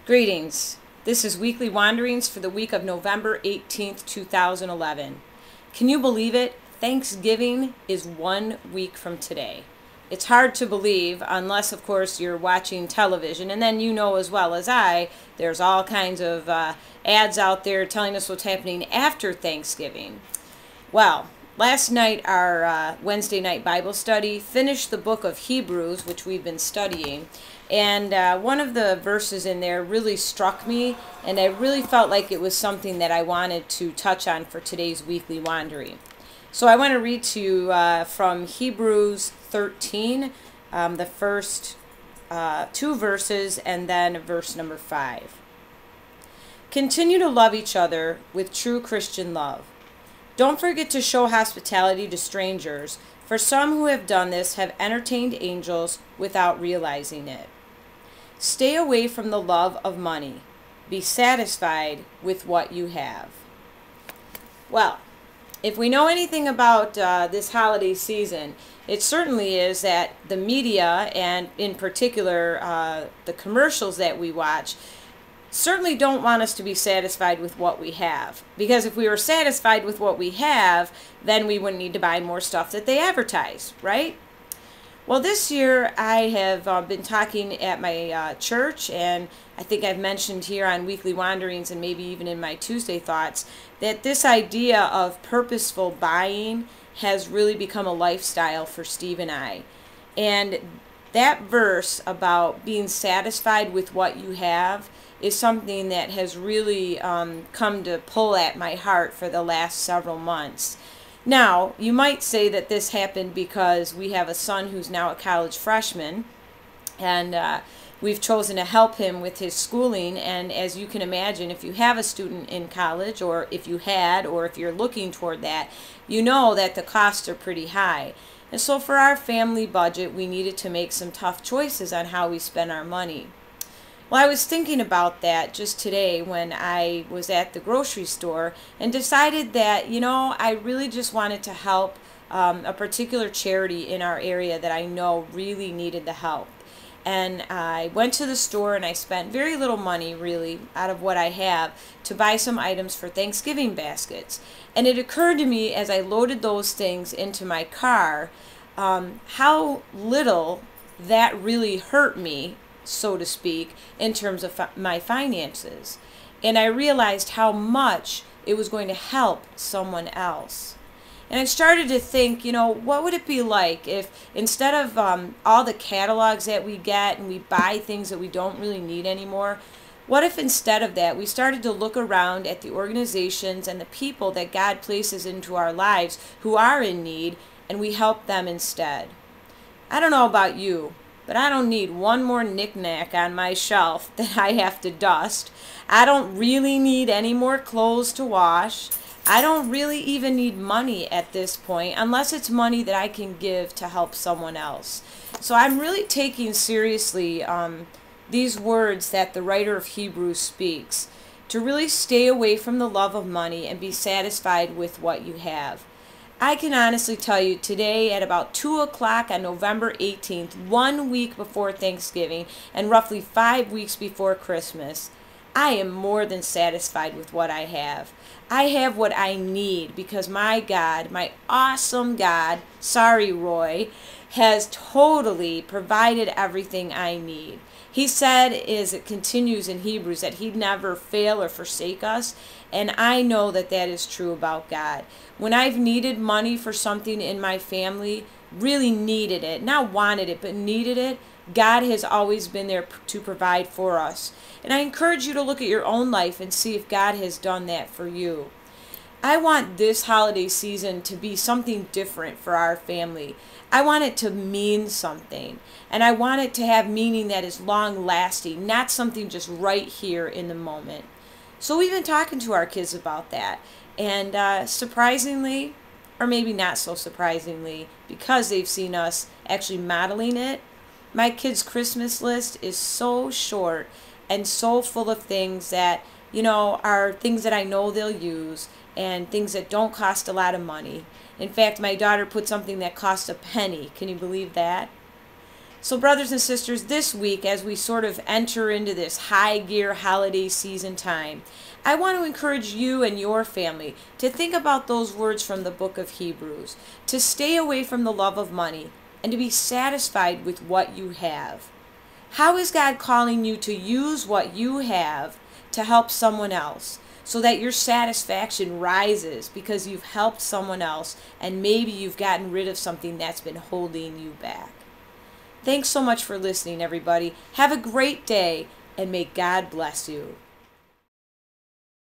Greetings. This is Weekly Wanderings for the week of November 18th, 2011. Can you believe it? Thanksgiving is 1 week from today. It's hard to believe unless, of course, you're watching television. And then you know as well as I, there's all kinds of ads out there telling us what's happening after Thanksgiving. Well, last night our Wednesday night Bible study finished the book of Hebrews, which we've been studying. And one of the verses in there really struck me, and I really felt like it was something that I wanted to touch on for today's weekly wandering. So I want to read to you from Hebrews 13, the first two verses, and then verse number 5. Continue to love each other with true Christian love. Don't forget to show hospitality to strangers, for some who have done this have entertained angels without realizing it. Stay away from the love of money. Be satisfied with what you have. Well, if we know anything about this holiday season, it certainly is that the media, and in particular the commercials that we watch, certainly don't want us to be satisfied with what we have. Because if we were satisfied with what we have, then we wouldn't need to buy more stuff that they advertise, right? Well, this year I have been talking at my church, and I think I've mentioned here on Weekly Wanderings and maybe even in my Tuesday Thoughts, that this idea of purposeful buying has really become a lifestyle for Steve and I. And that verse about being satisfied with what you have is something that has really come to pull at my heart for the last several months. Now, you might say that this happened because we have a son who's now a college freshman, and we've chosen to help him with his schooling. And as you can imagine, if you have a student in college, or if you had, or if you're looking toward that, you know that the costs are pretty high. And so for our family budget, we needed to make some tough choices on how we spend our money. Well, I was thinking about that just today when I was at the grocery store and decided that, I really just wanted to help a particular charity in our area that I know really needed the help. And I went to the store and I spent very little money, really, out of what I have to buy some items for Thanksgiving baskets. And it occurred to me as I loaded those things into my car how little that really hurt me, so to speak, in terms of my finances. And I realized how much it was going to help someone else. And I started to think, what would it be like if instead of all the catalogs that we get and we buy things that we don't really need anymore, what if instead of that we started to look around at the organizations and the people that God places into our lives who are in need, and we help them instead? I don't know about you, but I don't need one more knick-knack on my shelf that I have to dust. I don't really need any more clothes to wash. I don't really even need money at this point, unless it's money that I can give to help someone else. So I'm really taking seriously these words that the writer of Hebrews speaks, to really stay away from the love of money and be satisfied with what you have. I can honestly tell you today at about 2 o'clock on November 18th, 1 week before Thanksgiving and roughly 5 weeks before Christmas, I am more than satisfied with what I have. I have what I need because my God, my awesome God, sorry Roy, has totally provided everything I need. He said, as it continues in Hebrews, that He'd never fail or forsake us, and I know that that is true about God. When I've needed money for something in my family, really needed it, not wanted it, but needed it, God has always been there to provide for us. And I encourage you to look at your own life and see if God has done that for you. I want this holiday season to be something different for our family. I want it to mean something. And I want it to have meaning that is long lasting, not something just right here in the moment. So we've been talking to our kids about that. And surprisingly, or maybe not so surprisingly, because they've seen us actually modeling it, my kids' Christmas list is so short and so full of things that, are things that I know they'll use and things that don't cost a lot of money. In fact, my daughter put something that cost a penny. Can you believe that? So brothers and sisters, this week as we sort of enter into this high gear holiday season time, I want to encourage you and your family to think about those words from the book of Hebrews, to stay away from the love of money and to be satisfied with what you have. How is God calling you to use what you have to help someone else so that your satisfaction rises because you've helped someone else and maybe you've gotten rid of something that's been holding you back? Thanks so much for listening, everybody. Have a great day, and may God bless you.